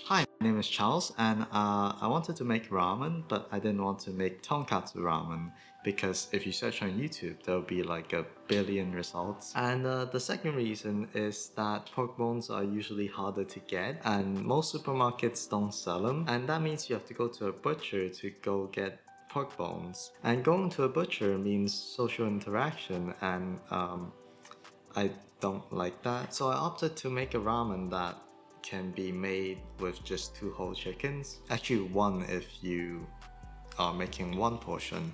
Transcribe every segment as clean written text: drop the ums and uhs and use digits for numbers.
Hi, my name is Charles, and I wanted to make ramen, but I didn't want to make tonkatsu ramen because if you search on YouTube, there'll be like a billion results. And the second reason is that pork bones are usually harder to get, and most supermarkets don't sell them, and that means you have to go to a butcher to go get pork bones. And going to a butcher means social interaction, and I don't like that. So I opted to make a ramen that can be made with just two whole chickens. Actually, one if you are making one portion,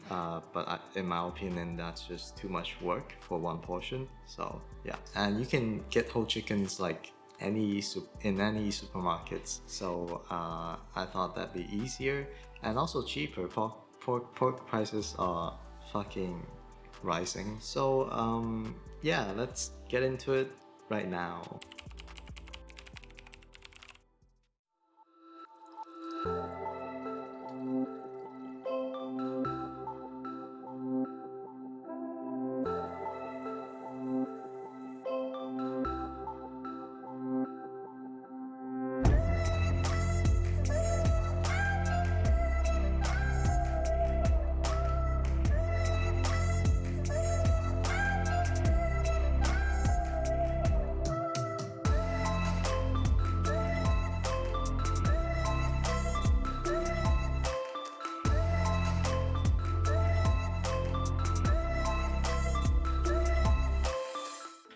in my opinion, that's just too much work for one portion. So yeah, and you can get whole chickens like in any supermarkets. So I thought that'd be easier and also cheaper. Pork prices are fucking rising. So yeah, let's get into it right now.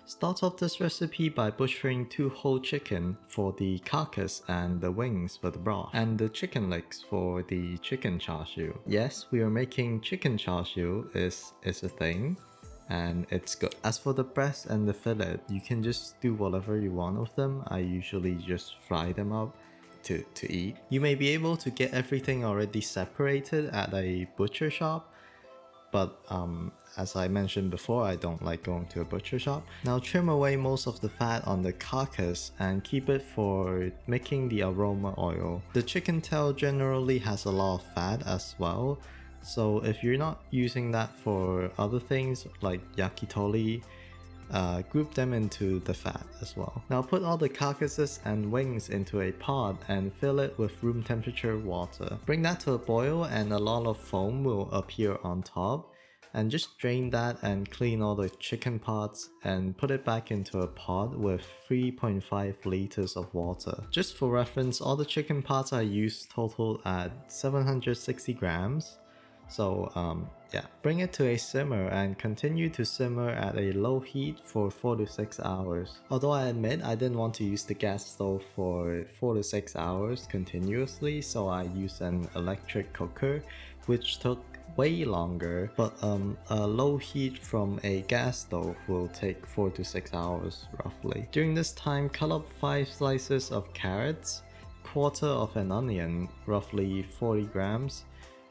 Start off this recipe by butchering two whole chicken for the carcass and the wings for the broth, and the chicken legs for the chicken chashu. Yes, we are making chicken chashu is a thing, and it's good. As for the breast and the fillet, you can just do whatever you want with them. I usually just fry them up to eat. You may be able to get everything already separated at a butcher shop, but as I mentioned before, I don't like going to a butcher shop. Now trim away most of the fat on the carcass and keep it for making the aroma oil. The chicken tail generally has a lot of fat as well, so if you're not using that for other things like yakitori, group them into the fat as well. Now put all the carcasses and wings into a pot and fill it with room temperature water. Bring that to a boil and a lot of foam will appear on top. And just drain that and clean all the chicken parts and put it back into a pot with 3.5 liters of water. Just for reference, all the chicken parts I used total at 760 grams. So yeah, bring it to a simmer and continue to simmer at a low heat for 4 to 6 hours. Although I admit I didn't want to use the gas stove for 4 to 6 hours continuously, so I used an electric cooker, which took way longer, but a low heat from a gas stove will take 4 to 6 hours roughly. During this time, cut up 5 slices of carrots, quarter of an onion, roughly 40 grams,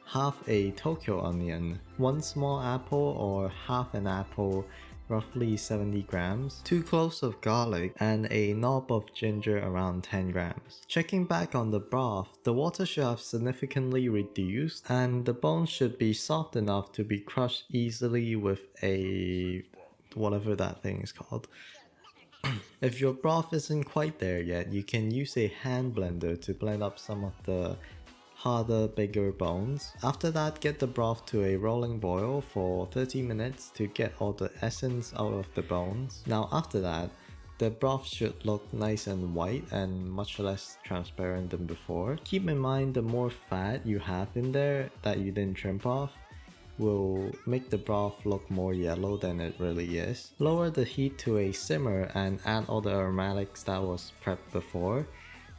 half a Tokyo onion, 1 small apple or half an apple, roughly 70 grams, 2 cloves of garlic, and a knob of ginger around 10 grams. Checking back on the broth, the water should have significantly reduced and the bones should be soft enough to be crushed easily with a whatever that thing is called. If your broth isn't quite there yet, you can use a hand blender to blend up some of the harder, bigger bones. After that, get the broth to a rolling boil for 30 minutes to get all the essence out of the bones. Now after that, the broth should look nice and white and much less transparent than before. Keep in mind the more fat you have in there that you didn't trim off will make the broth look more yellow than it really is. Lower the heat to a simmer and add all the aromatics that was prepped before.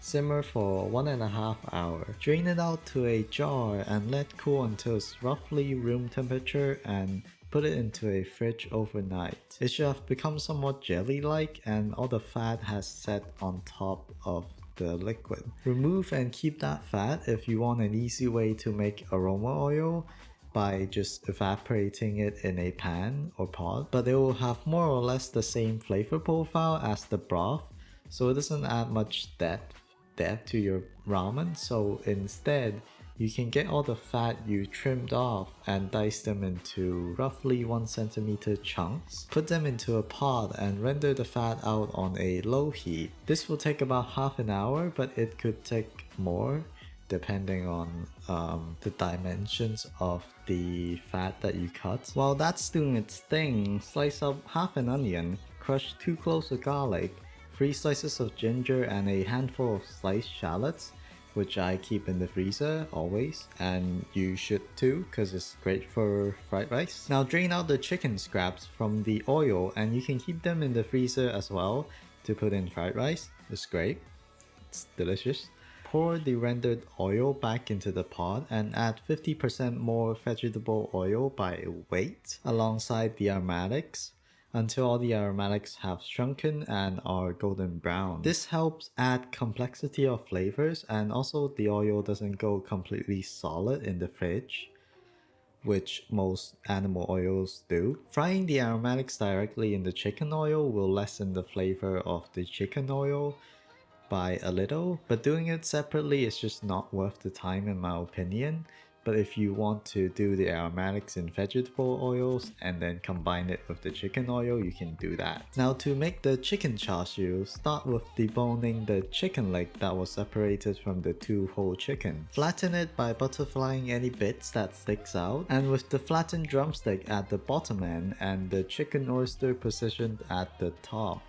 Simmer for 1.5 hours. Drain it out to a jar and let cool until it's roughly room temperature and put it into a fridge overnight. It should have become somewhat jelly-like and all the fat has set on top of the liquid. Remove and keep that fat if you want an easy way to make aroma oil by just evaporating it in a pan or pot, but it will have more or less the same flavor profile as the broth, so it doesn't add much depth to your ramen. So instead, You can get all the fat you trimmed off and dice them into roughly 1 centimeter chunks. Put them into a pot and render the fat out on a low heat. This will take about half an hour, but it could take more depending on the dimensions of the fat that you cut. While that's doing its thing, slice up half an onion, crush 2 cloves of garlic, 3 slices of ginger, and a handful of sliced shallots, which I keep in the freezer always, and you should too because it's great for fried rice. Now drain out the chicken scraps from the oil, and you can keep them in the freezer as well to put in fried rice. It's great, it's delicious. Pour the rendered oil back into the pot and add 50% more vegetable oil by weight alongside the aromatics until all the aromatics have shrunken and are golden brown. This helps add complexity of flavors, and also the oil doesn't go completely solid in the fridge, which most animal oils do. Frying the aromatics directly in the chicken oil will lessen the flavor of the chicken oil by a little, but doing it separately is just not worth the time in my opinion. But if you want to do the aromatics in vegetable oils and then combine it with the chicken oil, you can do that. Now to make the chicken chashu, start with deboning the chicken leg that was separated from the 2 whole chicken. Flatten it by butterflying any bits that sticks out, and with the flattened drumstick at the bottom end and the chicken oyster positioned at the top.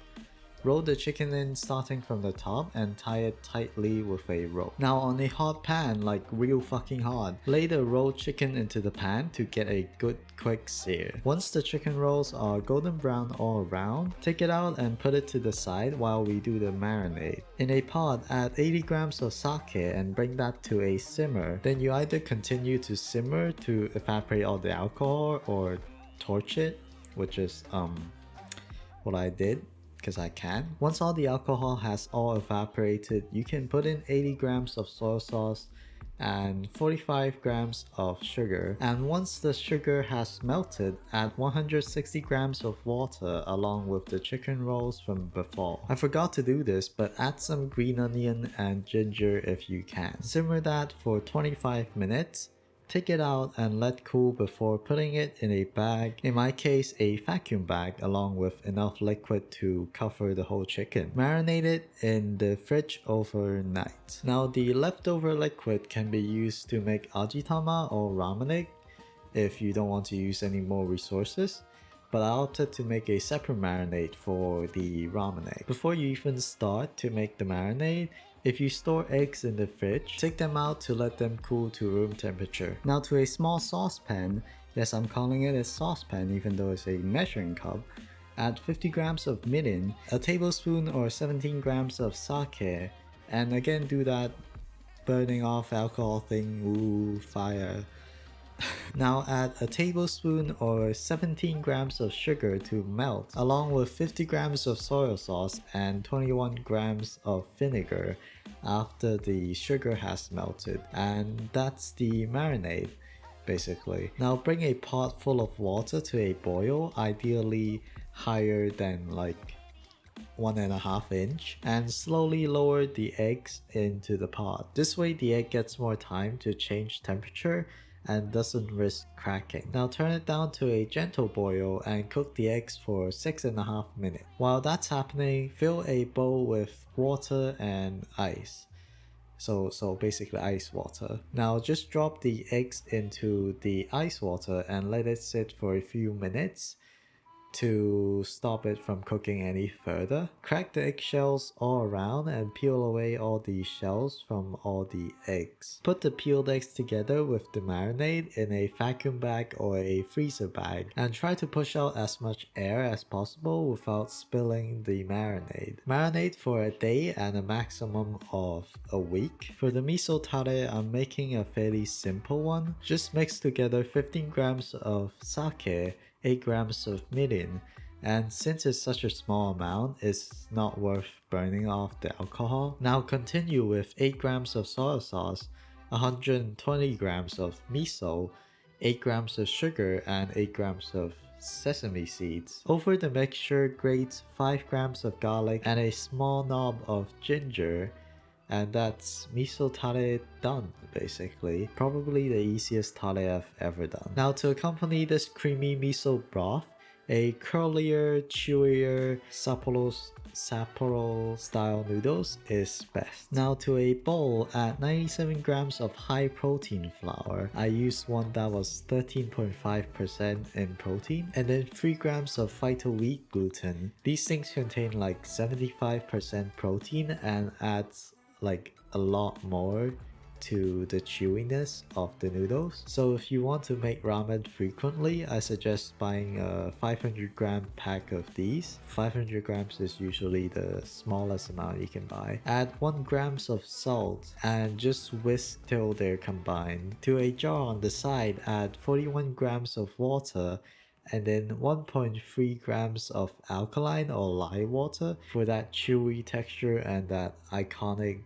Roll the chicken in starting from the top and tie it tightly with a rope. Now on a hot pan, like real fucking hot, lay the rolled chicken into the pan to get a good quick sear. Once the chicken rolls are golden brown all around, take it out and put it to the side while we do the marinade. In a pot, add 80 grams of sake and bring that to a simmer. Then you either continue to simmer to evaporate all the alcohol or torch it, which is what I did, because I can. Once all the alcohol has all evaporated, you can put in 80 grams of soy sauce and 45 grams of sugar. And once the sugar has melted, add 160 grams of water along with the chicken rolls from before. I forgot to do this, but add some green onion and ginger if you can. Simmer that for 25 minutes. Take it out and let cool before putting it in a bag, in my case a vacuum bag, along with enough liquid to cover the whole chicken. Marinate it in the fridge overnight. Now the leftover liquid can be used to make Ajitama or Ramen Egg if you don't want to use any more resources, but I opted to make a separate marinade for the Ramen Egg. Before you even start to make the marinade, if you store eggs in the fridge, take them out to let them cool to room temperature. Now to a small saucepan, yes, I'm calling it a saucepan even though it's a measuring cup, add 50 grams of mirin, a tablespoon or 17 grams of sake, and again do that burning off alcohol thing, ooh, fire. Now add a tablespoon or 17 grams of sugar to melt, along with 50 grams of soy sauce and 21 grams of vinegar after the sugar has melted, and that's the marinade basically. Now bring a pot full of water to a boil, ideally higher than like 1.5 inch, and slowly lower the eggs into the pot. This way the egg gets more time to change temperature and doesn't risk cracking. Now turn it down to a gentle boil and cook the eggs for 6.5 minutes. While that's happening, fill a bowl with water and ice. So basically ice water. Now just drop the eggs into the ice water and let it sit for a few minutes to stop it from cooking any further. Crack the eggshells all around and peel away all the shells from all the eggs. Put the peeled eggs together with the marinade in a vacuum bag or a freezer bag and try to push out as much air as possible without spilling the marinade. Marinate for a day and a maximum of a week. For the Miso Tare, I'm making a fairly simple one. Just mix together 15 grams of sake, 8 grams of mirin, and since it's such a small amount, it's not worth burning off the alcohol. Now continue with 8 grams of soy sauce, 120 grams of miso, 8 grams of sugar, and 8 grams of sesame seeds. Over the mixture, grate 5 grams of garlic and a small knob of ginger. And that's Miso Tare done, basically. Probably the easiest tare I've ever done. Now to accompany this creamy miso broth, a curlier, chewier Sapporo style noodles is best. Now to a bowl, add 97 grams of high protein flour. I used one that was 13.5% in protein, and then 3 grams of phyto wheat gluten. These things contain like 75% protein and adds like a lot more to the chewiness of the noodles. So if you want to make ramen frequently, I suggest buying a 500 gram pack of these. 500 grams is usually the smallest amount you can buy. Add 1 grams of salt and just whisk till they're combined. To a jar on the side, add 41 grams of water and then 1.3 grams of alkaline or lye water for that chewy texture and that iconic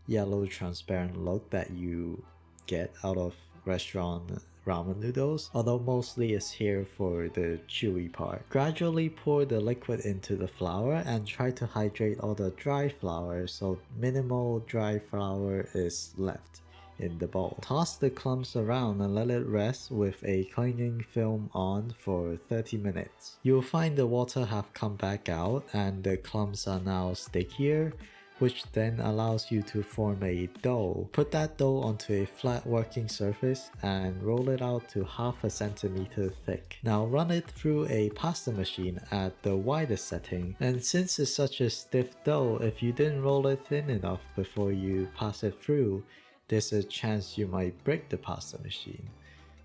yellow transparent look that you get out of restaurant ramen noodles, although mostly it's here for the chewy part. Gradually pour the liquid into the flour and try to hydrate all the dry flour so minimal dry flour is left in the bowl. Toss the clumps around and let it rest with a clinging film on for 30 minutes. You'll find the water have come back out and the clumps are now stickier, which then allows you to form a dough. Put that dough onto a flat working surface and roll it out to half a centimeter thick. Now run it through a pasta machine at the widest setting, and since it's such a stiff dough, if you didn't roll it thin enough before you pass it through, there's a chance you might break the pasta machine.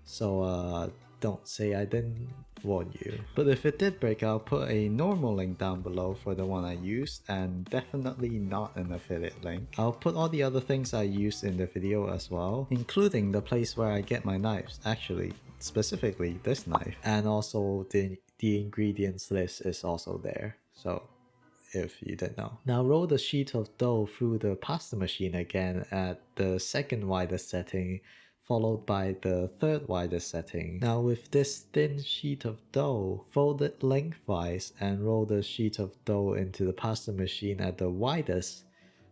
So don't say I didn't warn you. But if it did break, I'll put a normal link down below for the one I used, and definitely not an affiliate link. I'll put all the other things I used in the video as well, including the place where I get my knives, actually, specifically this knife, and also the ingredients list is also there, so if you didn't know. Now roll the sheet of dough through the pasta machine again at the second widest setting, followed by the third widest setting. Now with this thin sheet of dough, fold it lengthwise and roll the sheet of dough into the pasta machine at the widest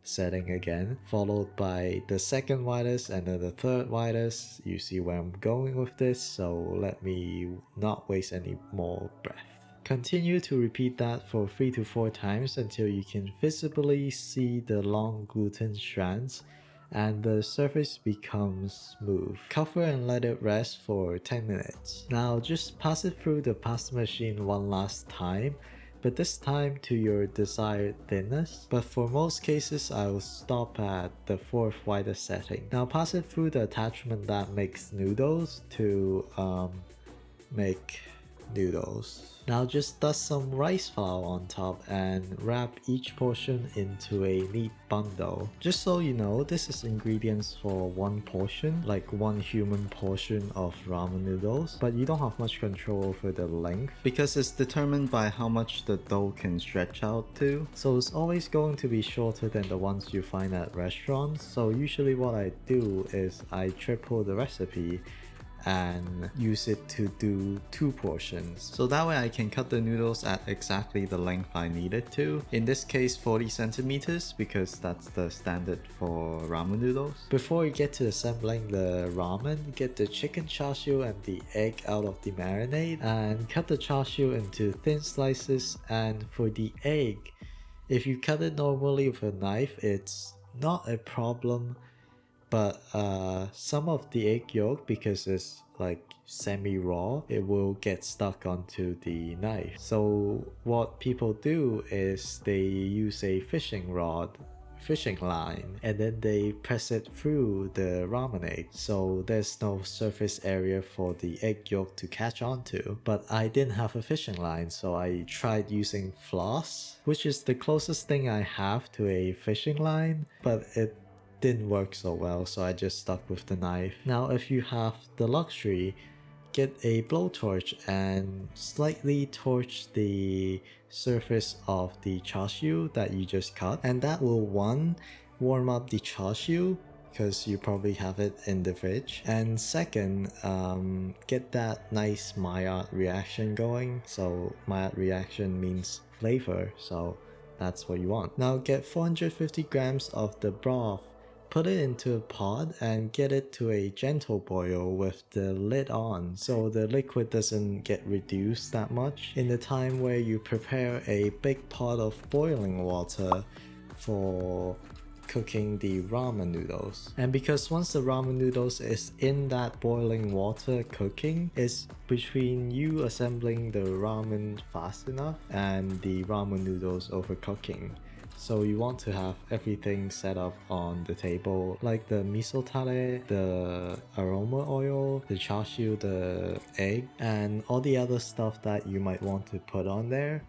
setting again, followed by the second widest and then the third widest. You see where I'm going with this, so let me not waste any more breath. Continue to repeat that for 3 to 4 times until you can visibly see the long gluten strands and the surface becomes smooth. Cover and let it rest for 10 minutes. Now just pass it through the pasta machine one last time, but this time to your desired thinness. But for most cases, I will stop at the 4th widest setting. Now pass it through the attachment that makes noodles to make noodles. Now just dust some rice flour on top and wrap each portion into a neat bundle. Just so you know, this is ingredients for 1 portion, like 1 human portion of ramen noodles, but you don't have much control over the length because it's determined by how much the dough can stretch out to. So it's always going to be shorter than the ones you find at restaurants. So usually what I do is I triple the recipe and use it to do 2 portions. So that way I can cut the noodles at exactly the length I need it to. In this case 40 centimeters because that's the standard for ramen noodles. Before you get to assembling the ramen, get the chicken chashu and the egg out of the marinade and cut the chashu into thin slices. And for the egg, if you cut it normally with a knife, it's not a problem. But some of the egg yolk, because it's like semi-raw, it will get stuck onto the knife. So what people do is they use a fishing line, and then they press it through the ramen egg, so there's no surface area for the egg yolk to catch onto. But I didn't have a fishing line, so I tried using floss, which is the closest thing I have to a fishing line, but it didn't work so well, so I just stuck with the knife. Now if you have the luxury, get a blowtorch and slightly torch the surface of the chashu that you just cut, and that will, 1, warm up the chashu because you probably have it in the fridge, and 2nd, get that nice Maillard reaction going. So Maillard reaction means flavor, so that's what you want. Now get 450 grams of the broth, put it into a pot and get it to a gentle boil with the lid on so the liquid doesn't get reduced that much in the time where you prepare a big pot of boiling water for cooking the ramen noodles. And because once the ramen noodles is in that boiling water cooking, it's between you assembling the ramen fast enough and the ramen noodles overcooking. So you want to have everything set up on the table, like the miso tare, the aroma oil, the chashu, the egg, and all the other stuff that you might want to put on there,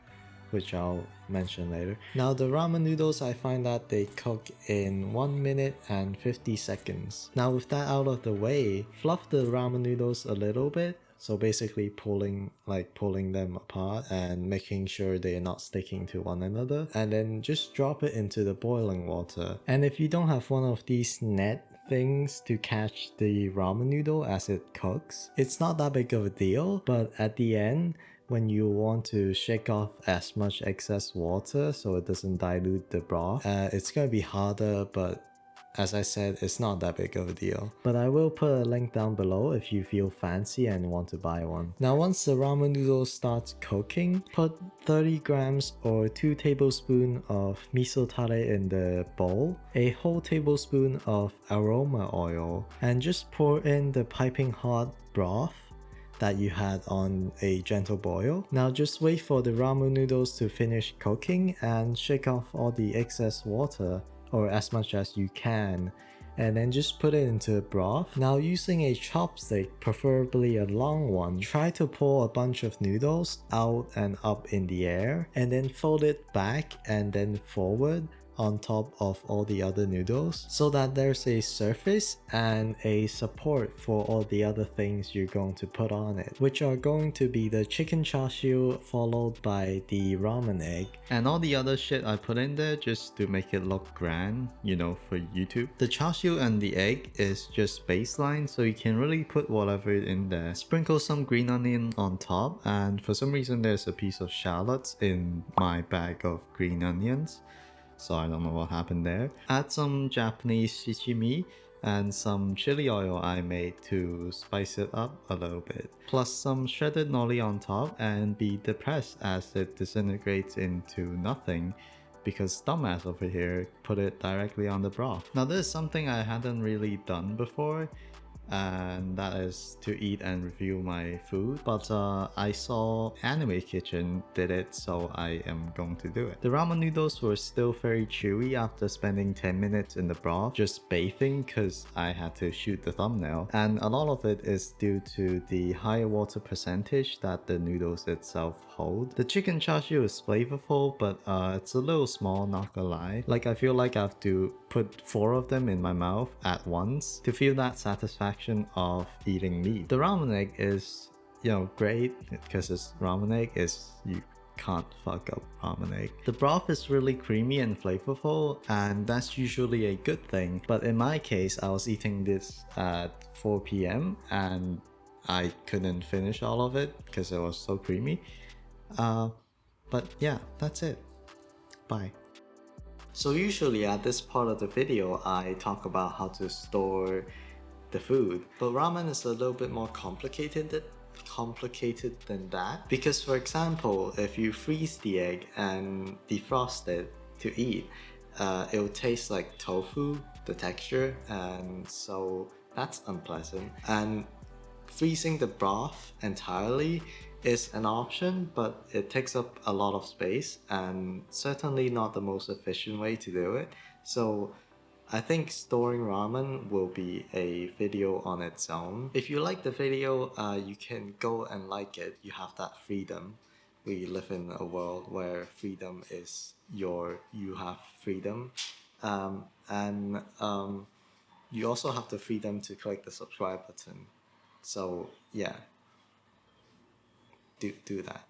which I'll mention later. Now the ramen noodles, I find that they cook in 1 minute and 50 seconds. Now with that out of the way, fluff the ramen noodles a little bit. So basically pulling them apart and making sure they're not sticking to one another. And then just drop it into the boiling water. And if you don't have one of these net things to catch the ramen noodle as it cooks, it's not that big of a deal. But at the end, when you want to shake off as much excess water so it doesn't dilute the broth, it's gonna be harder, but as I said, it's not that big of a deal. But I will put a link down below if you feel fancy and want to buy one. Now once the ramen noodles starts cooking, put 30 grams or 2 tablespoons of miso tare in the bowl, a whole tablespoon of aroma oil, and just pour in the piping hot broth that you had on a gentle boil. Now just wait for the ramen noodles to finish cooking and shake off all the excess water, or as much as you can, and then just put it into broth. Now using a chopstick, preferably a long one, try to pull a bunch of noodles out and up in the air, and then fold it back and then forward on top of all the other noodles so that there's a surface and a support for all the other things you're going to put on it, which are going to be the chicken chashu followed by the ramen egg and all the other shit I put in there just to make it look grand, you know, for YouTube. The chashu and the egg is just baseline, so you can really put whatever in there. Sprinkle some green onion on top, and for some reason there's a piece of shallots in my bag of green onions, so I don't know what happened there. Add some Japanese shichimi and some chili oil I made to spice it up a little bit. Plus some shredded nori on top, and be depressed as it disintegrates into nothing because dumbass over here put it directly on the broth. Now this is something I hadn't really done before, and that is to eat and review my food, but I saw Anime Kitchen did it, so I am going to do it. The ramen noodles were still very chewy after spending 10 minutes in the broth just bathing because I had to shoot the thumbnail, and a lot of it is due to the higher water percentage that the noodles itself hold. The chicken chashu is flavorful, but it's a little small, not gonna lie. Like I feel like I have to put 4 of them in my mouth at once to feel that satisfaction of eating meat. The ramen egg is, you know, great because it's ramen egg, you can't fuck up ramen egg. The broth is really creamy and flavorful, and that's usually a good thing, but in my case I was eating this at 4 p.m. and I couldn't finish all of it because it was so creamy. But yeah, that's it. Bye. So usually at this part of the video, I talk about how to store the food, but ramen is a little bit more complicated than that, because for example, if you freeze the egg and defrost it to eat, it will taste like tofu, the texture, and so that's unpleasant. And freezing the broth entirely is an option, but it takes up a lot of space and certainly not the most efficient way to do it. So I think storing ramen will be a video on its own. If you like the video, you can go and like it. You have that freedom. We live in a world where freedom is you have freedom. You also have the freedom to click the subscribe button. So yeah, do that.